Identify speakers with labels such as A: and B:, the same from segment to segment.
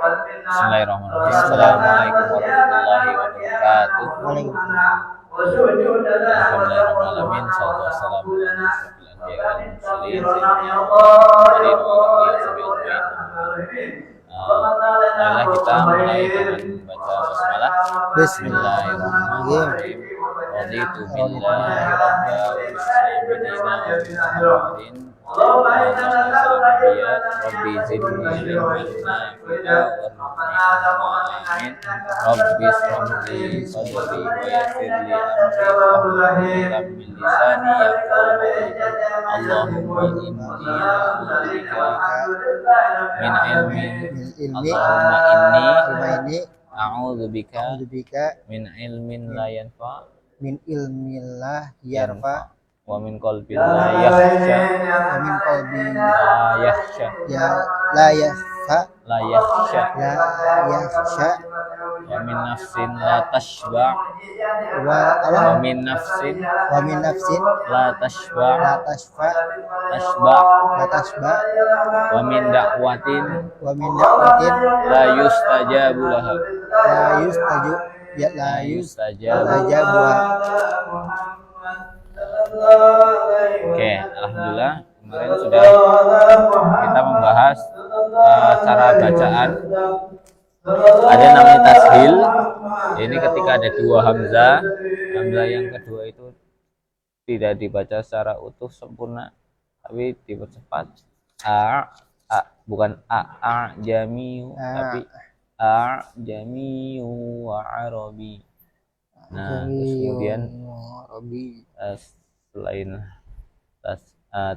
A: Bismillahirrahmanirrahim. Assalamualaikum warahmatullahi wabarakatuh.
B: Waalaikumsalam.
A: Alhamdulillahirrahmanirrahim. Sallallahu wassalamu ala asyrofil anbiya'i wal mursalin sayyidina Muhammadin wa ala alihi ajma'in. Marilah kita mulai dengan membaca basmalah. Bismillahirrahmanirrahim. Raditu billahi rabba wa bi'islami dina wa bi Muhammadin Rabbi zidni ilman nafi'a warzuqni Rabbi shrahli sadri wa yassir li amri wahlul min lisani yafqahu qawli Allahumma inni a'udzubika min ilmin Allahumma inni a'udzubika min ilmin la yanfa
B: Min ilmillah yarfa
A: wa min qalbin la yakhsha
B: wa min qalbin
A: la yakhsha
B: ya la yakhfa
A: la yakhsha
B: la yakhsha
A: wa min nafsin la tashba
B: wa
A: min nafsin
B: la tashfa
A: la tashba wa min da'watin la yustajabu laha
B: la yustajabu.
A: Oke, alhamdulillah kemarin sudah kita membahas cara bacaan. Ada namanya tashil. Ini ketika ada dua hamzah yang kedua itu tidak dibaca secara utuh sempurna, tapi dipercepat. Bukan jamiu, tapi jamiu wa arabi. Nah, terus kemudian selain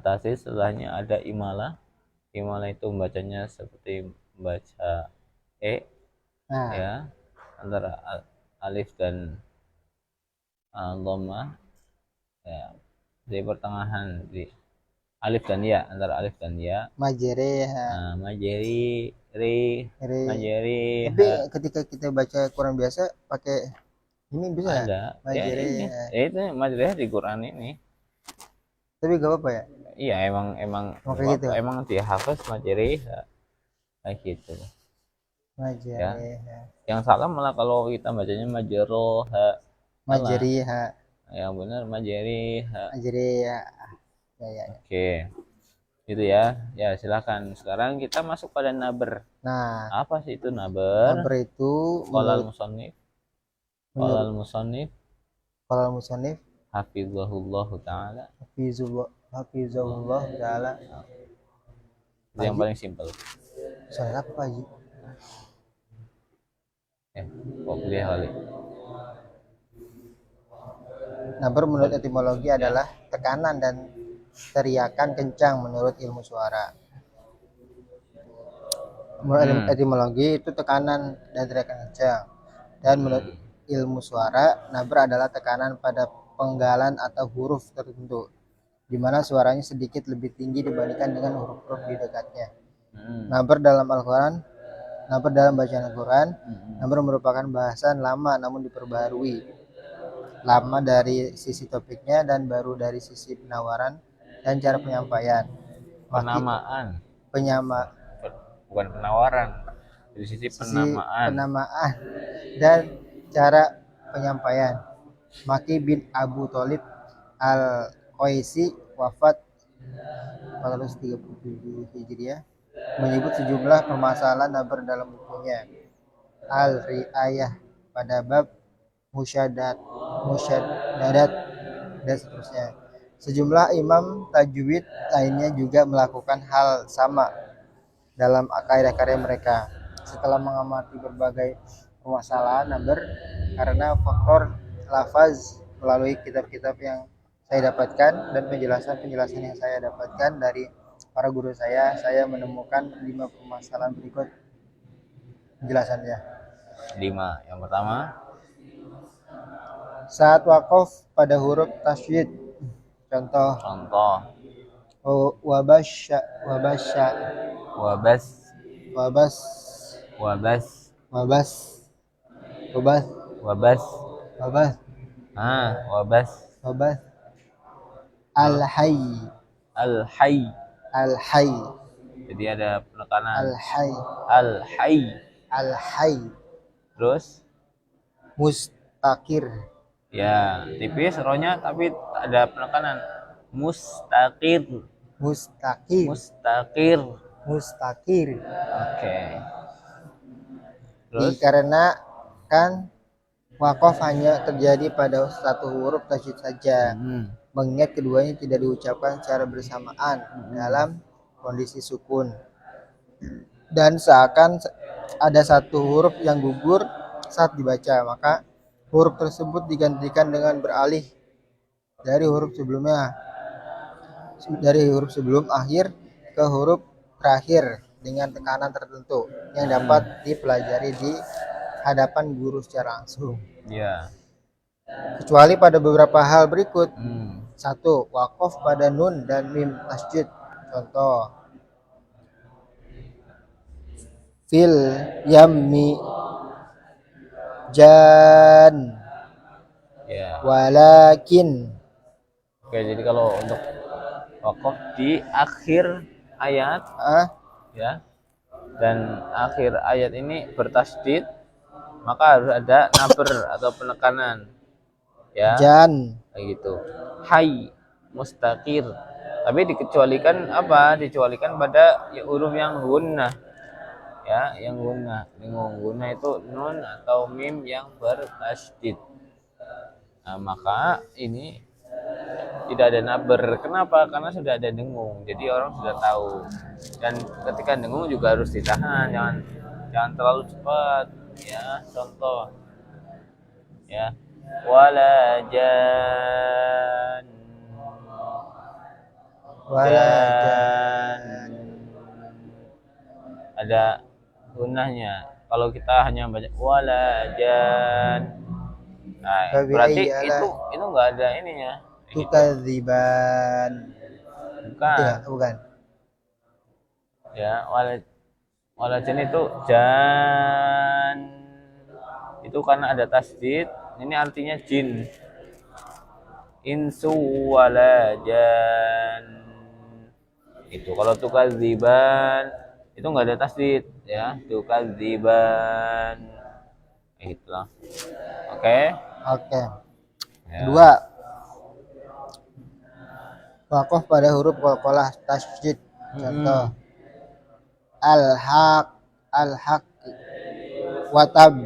A: tasis setelahnya ada imalah. Imalah itu membacanya seperti membaca ya, antara alif dan dhamma ya, di pertengahan di alif dan ya, antara alif dan ya.
B: Majeri Tapi ketika kita baca Quran biasa pakai ini bisa
A: ada
B: majeri
A: itu majeri di Quran ini.
B: Tapi gak apa-apa ya?
A: Iya, emang
B: gitu.
A: Emang dihafaz majeri kayak gitu.
B: Majeri
A: ya. Yang salah malah kalau kita bacanya majroha.
B: Majeriha.
A: Yang benar majeriha.
B: Majeriha. Ya.
A: Oke. Gitu ya. Ya, silakan. Sekarang kita masuk pada naber.
B: Nah,
A: apa sih itu naber?
B: Naber itu
A: Qalal musannif hafizahullah ta'ala. Hafizahullah ta'ala. Itu yang paling simpel.
B: Soal apa Pak Haji?
A: Kok beliau kali.
B: Naber menurut etimologi adalah tekanan dan teriakan kencang menurut ilmu suara. Menurut etimologi itu tekanan dan teriakan kencang. Dan menurut ilmu suara, naber adalah tekanan pada penggalan atau huruf tertentu, di mana suaranya sedikit lebih tinggi dibandingkan dengan huruf-huruf di dekatnya. Naber dalam bacaan Al-Quran, naber merupakan bahasan lama namun diperbarui. Lama dari sisi topiknya dan baru dari sisi penawaran dan cara penyampaian.
A: Bukan penawaran, dari sisi
B: penamaan dan cara penyampaian. Maki bin Abu Thalib Al-Qaisi wafat 437 Hijriah menyebut sejumlah permasalahan naber dalam bukunya Al-Ri'ayah pada bab musyaddadat dan seterusnya. Sejumlah imam tajwid lainnya juga melakukan hal sama dalam karya-karya mereka. Setelah mengamati berbagai permasalahan naber karena faktor lafaz melalui kitab-kitab yang saya dapatkan dan penjelasan yang saya dapatkan dari para guru saya menemukan 5 permasalahan berikut penjelasannya.
A: 5. Yang pertama,
B: saat wakaf pada huruf tasydid. Contoh. Wabas. Al-hayy.
A: Jadi ada penekanan.
B: Al-hayy. Al-Hayy.
A: Terus
B: Mustaqir.
A: ya tipis ronya tapi ada penekanan. Mustaqir.
B: Mustaqir.
A: Mustaqir.
B: Mustaqir.
A: Oke. Terus
B: Dikarenakan wakof hanya terjadi pada satu huruf tasydid saja, mengingat keduanya tidak diucapkan secara bersamaan dalam kondisi sukun, dan seakan ada satu huruf yang gugur saat dibaca, maka huruf tersebut digantikan dengan beralih dari huruf sebelum akhir ke huruf terakhir dengan tekanan tertentu yang dapat dipelajari di hadapan guru secara langsung.
A: ya.
B: Kecuali pada beberapa hal berikut. 1. Wakof pada nun dan mim tasydid. Contoh: fil yammi jan
A: Ya.
B: walakin.
A: Oke, jadi kalau untuk wakaf di akhir ayat ya, dan akhir ayat ini bertasydid, maka harus ada naber atau penekanan ya,
B: jan
A: kayak gitu. Hai, mustaqir, tapi dikecualikan apa? Dikecualikan pada huruf yang gunnah ya, yang gunnah. Gunnah itu nun atau mim yang bertasydid. Nah, maka ini tidak ada naber. Kenapa? Karena sudah ada dengung, jadi orang sudah tahu. Dan ketika dengung juga harus ditahan, jangan terlalu cepat ya. Contoh ya, walajan ada gunahnya. Kalau kita hanya baca walajan, nah, berarti itu nggak ada ininya.
B: Tukadziban. Bukan.
A: Ya, walajan itu jan. Itu karena ada tasydid, ini artinya jin. Insu walajan. Itu kalau tukadziban itu nggak ada tasydid ya, tukadziban. Itulah. Oke.
B: Ya. 2. Wakof pada huruf qalqalah tasydid. Contoh: al-haq, watab.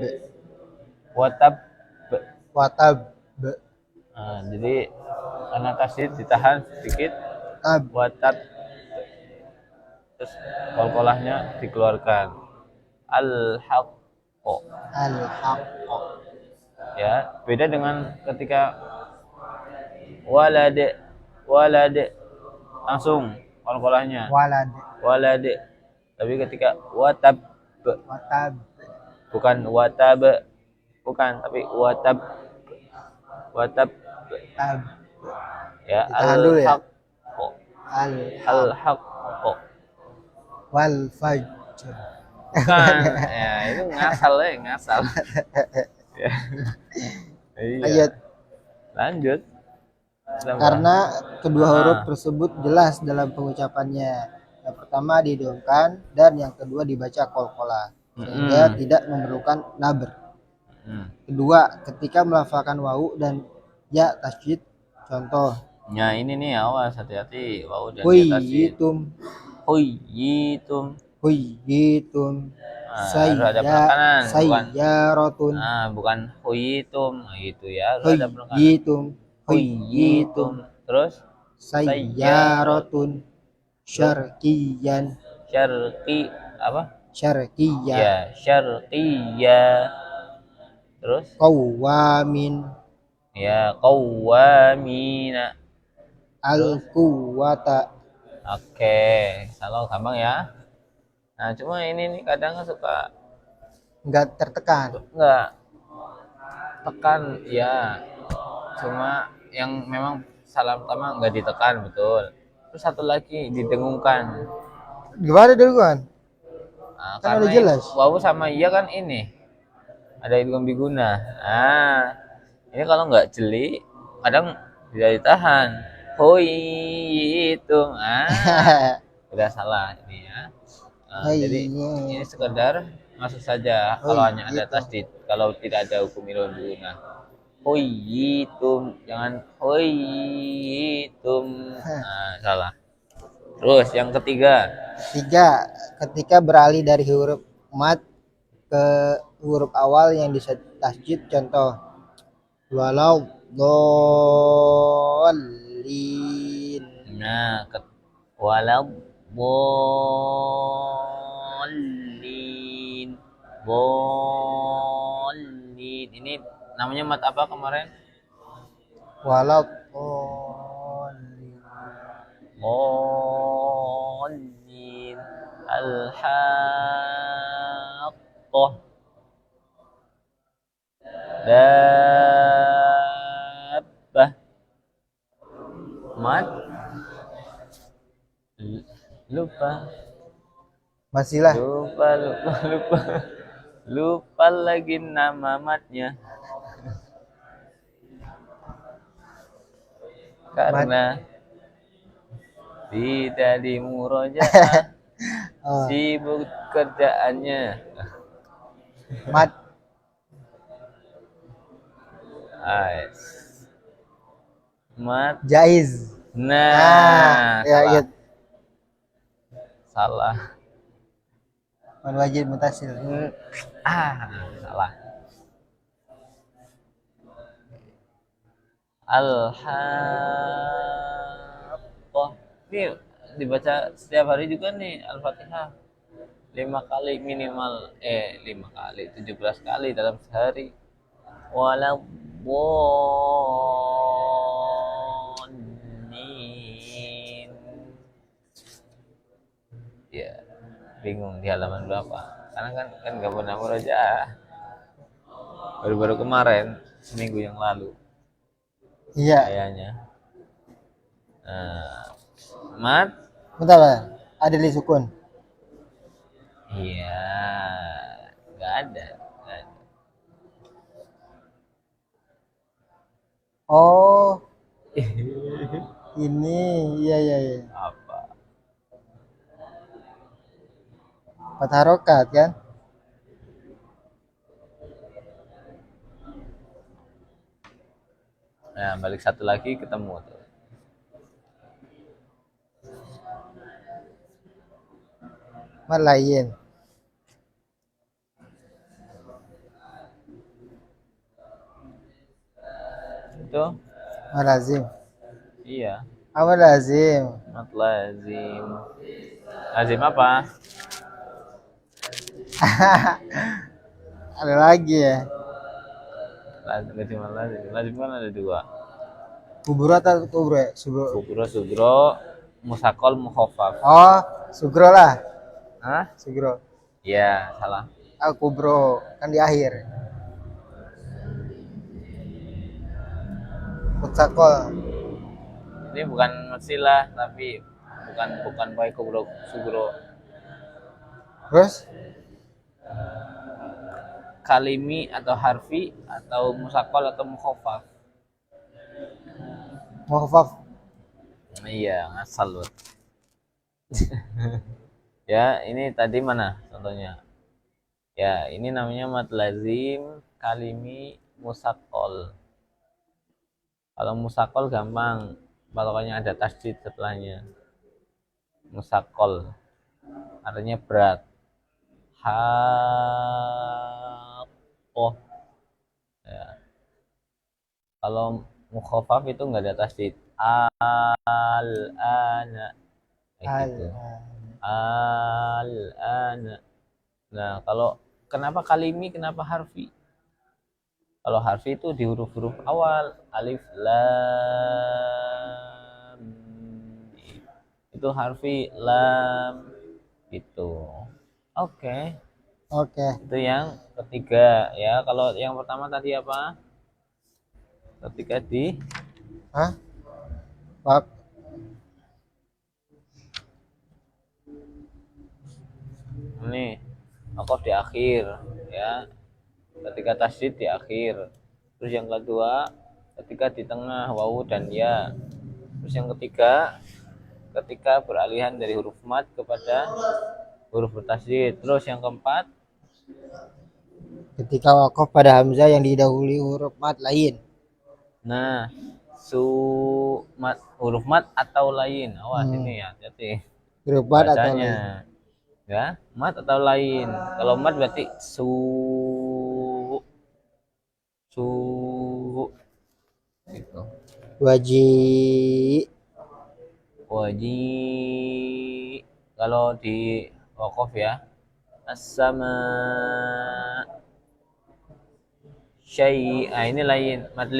A: Nah, jadi karena tasydid ditahan sedikit, watab, terus qalqalahnya dikeluarkan. Al-haq. Ya, beda dengan ketika walad langsung qalqalahnya walad, tapi ketika watab bukan watab, tapi watab ya. Al-haq
B: wal fajr.
A: Bukan. Ya, itu ngasal ya. Iya. Lanjut.
B: Karena kedua huruf tersebut jelas dalam pengucapannya. Yang pertama didengungkan dan yang kedua dibaca qalqalah, sehingga tidak memerlukan naber. Kedua, ketika melafalkan wau dan ya tasydid. Contoh:
A: ya ini nih, awas, hati-hati wau dan ya tasydid. Huyitum.
B: Sayyaratun.
A: Bukan huyitum gitu ya. Harus ada penekanan. Huyitum. Terus
B: sayyaratun. Syarqiyan. Syarqiyya.
A: Ya, syarqiyya. Terus
B: qawamin.
A: Ya, qawamina.
B: Al-quwwata.
A: Oke, kalau gampang ya. Nah, cuma ini nih kadang suka
B: enggak tertekan.
A: Enggak tekan ya. Cuma yang memang salah pertama enggak ditekan, betul. Terus satu lagi didengungkan.
B: Gimana dengungkan?
A: Nah, kan udah jelas. Wawu sama iya kan ini ada idgham biguna. Ini kalau enggak jeli kadang tidak ditahan. Udah salah ini ya. Jadi ini sekedar masuk saja
B: Oh,
A: kalau hanya ada
B: gitu.
A: tasdid, kalau tidak ada hukum ilmu guna. Hoyitum, jangan hoyitum. Nah, salah. Terus yang ketiga.
B: Tiga, ketika beralih dari huruf mat ke huruf awal yang tasjid, contoh walau dolin.
A: Nah, walau bolin, bolin. Ini namanya mat apa kemarin?
B: Walau dolin.
A: Bolin. Al-haqqah. Dabbah. Mat. Lupa.
B: Masih lah.
A: Lupa lagi nama matnya karena tidak di murojaah.
B: Oh,
A: Sibuk kerjaannya.
B: mat
A: Ais. Mat.
B: jaiz.
A: Nah,
B: Ya,
A: salah.
B: iya.
A: Salah.
B: Mad wajib mutasil.
A: Salah. Al-Haqqah. Ini dibaca setiap hari juga nih Al-Fatihah. 5 kali minimal. 5 kali, 17 kali dalam sehari. Waladdallin. Ya, bingung di halaman berapa. Karena kan nggak pernah murojaah. Baru-baru kemarin, seminggu yang lalu.
B: Iya.
A: Kayaknya. Nah, mat.
B: Bentar, Pak. Ada li sukun.
A: Iya, nggak ada. Nggak ada.
B: Oh, ini. Iya, iya, iya.
A: Apa?
B: Fathah harokat kan?
A: Nah, balik satu lagi ketemu tuh.
B: Mad lain.
A: Itu?
B: Mad lazim.
A: Iya.
B: Apa lazim?
A: Mat lazim. Lazim apa?
B: Ada lagi ya.
A: Lazim, gak cuma lazim. Lazim kan ada 2.
B: Kubro atau kubro ya?
A: Sugro, sugro, musakol, mukhafaf.
B: Oh, sugro lah.
A: Hah?
B: Sugro.
A: Iya, salah.
B: Ah, kubro kan di akhir. Mutsakol.
A: Ini bukan masilah, tapi bukan baik kubro, sugro.
B: Terus
A: Kalimi atau harfi atau musakol atau mukhafaf.
B: mukhafaf.
A: Iya, ngasal loh. Ya, ini tadi mana contohnya? Ya, ini namanya mad lazim, kalimi, musakol. Kalau musakol gampang, pokoknya ada tasdid setelahnya. Musakol, artinya berat. Haqqoh. Ya. Kalau mukhafaf itu nggak ada tasdid. Al-ana. Gitu. Al-ana. Nah, kalau kenapa kalimi, kenapa harfi? Kalau harfi itu di huruf-huruf awal, alif, lam, itu harfi lam itu. Oke.
B: Oke.
A: Itu yang ketiga ya. Kalau yang pertama tadi apa? Ketika di
B: Hah? Wak.
A: ini wakaf di akhir ya. Ketika tasdid di akhir. Terus yang kedua ketika di tengah wawu dan ya. Terus yang ketiga ketika beralihan dari huruf mat kepada huruf bertasdid. Terus yang keempat
B: Ketika wakaf pada hamzah yang didahului huruf mat lain.
A: Nah, huruf mat atau lain. Awas ini ya, hati-hati
B: Huruf mat atau lain.
A: bacanya. Ya, mat atau lain. Kalau mat berarti su gitu.
B: Wajib.
A: Kalau di wakaf ya, as-sama syai. Ini lain, mat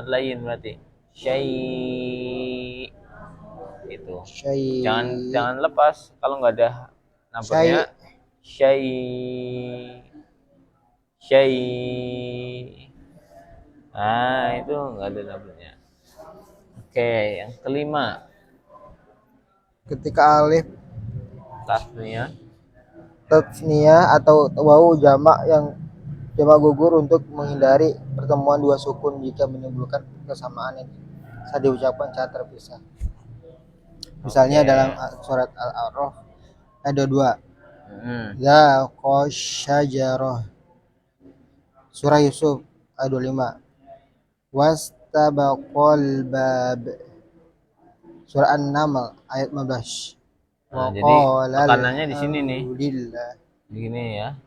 A: lain berarti syai itu.
B: Syai.
A: Jangan lepas kalau nggak ada nampaknya syai. Nah, itu nggak ada nampaknya. Oke, yang kelima.
B: Ketika alif tasniyah atau wawu jamak yang jamak gugur untuk menghindari pertemuan dua sukun jika menimbulkan kesamaan yang saat diucapkan saat terpisah. Misalnya dalam surat Al-A'raf ada 2. Ya qasyajarah. Surah Yusuf ayat 25. Wastabaqal bab. Surah An-Naml ayat 15.
A: Nah, jadi tekanannya di sini nih. Begini ya.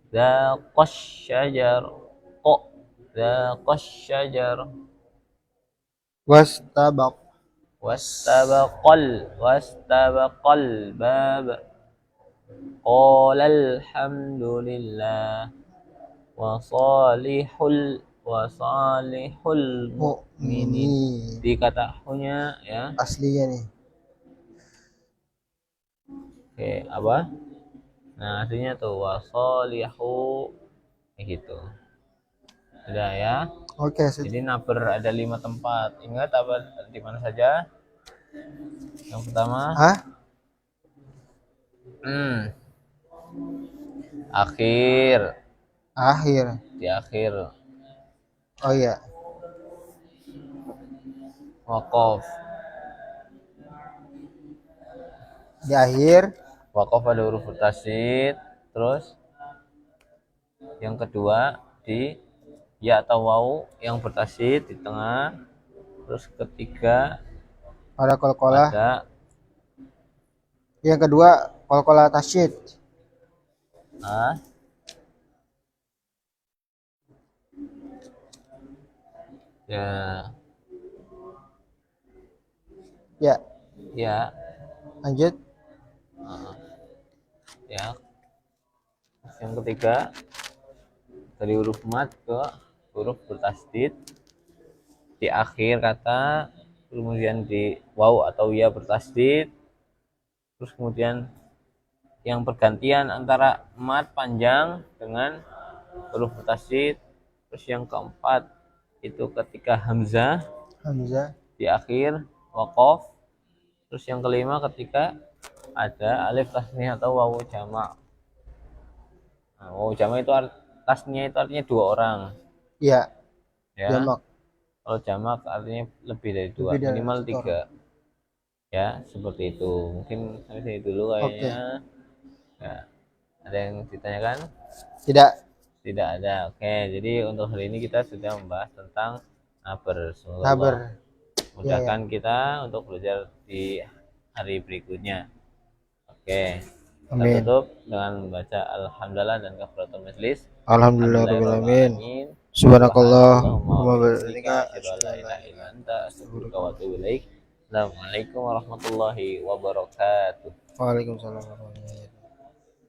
A: Zaqasyajar. Wastabaqal bab. Qala alhamdulillah wa salihul mu'minin. Di kata hunya ya.
B: Aslinya nih.
A: Oke, apa? Nah, artinya tuh wasalihu kayak gitu. Sudah ya.
B: Oke.
A: Jadi naber ada 5 tempat. Ingat apa di mana saja? Yang pertama. Akhir. Di akhir.
B: Oh iya.
A: Waqaf.
B: Di akhir.
A: Waqaf ada huruf bertasydid. Terus yang kedua di ya atau wawu yang bertasydid di tengah. Terus ketiga
B: pada qalqalah. Yang kedua qalqalah tasydid. Ya. Lanjut.
A: Ya. Yang ketiga dari huruf mat ke huruf bertasydid di akhir kata, kemudian di waw atau ya bertasydid, terus kemudian yang pergantian antara mat panjang dengan huruf bertasydid, terus yang keempat itu ketika hamzah di akhir waqaf, terus yang kelima ketika ada alif tasniyah atau wawu jamak. Nah, wawu jamak itu tasniyah itu artinya 2 orang.
B: Iya.
A: Ya. Jamak. Kalau jamak artinya lebih dari 2, minimal 3. Ya, seperti itu. Mungkin sampai sini dulu kayaknya. Ya. Ada yang ditanyakan? Tidak ada. Oke, jadi untuk hari ini kita sudah membahas tentang naber. Semoga mudahkan kita untuk belajar di hari berikutnya. Oke. Kita tutup dengan membaca alhamdulillah dan kafaratul majlis.
B: Alhamdulillahirabbil alamin. Subhanakallah wa bihamdika asyhadu an la ilaha illa anta astaghfiruka wa atubu ilaik. Assalamualaikum warahmatullahi wabarakatuh. Waalaikumsalam warahmatullahi wabarakatuh.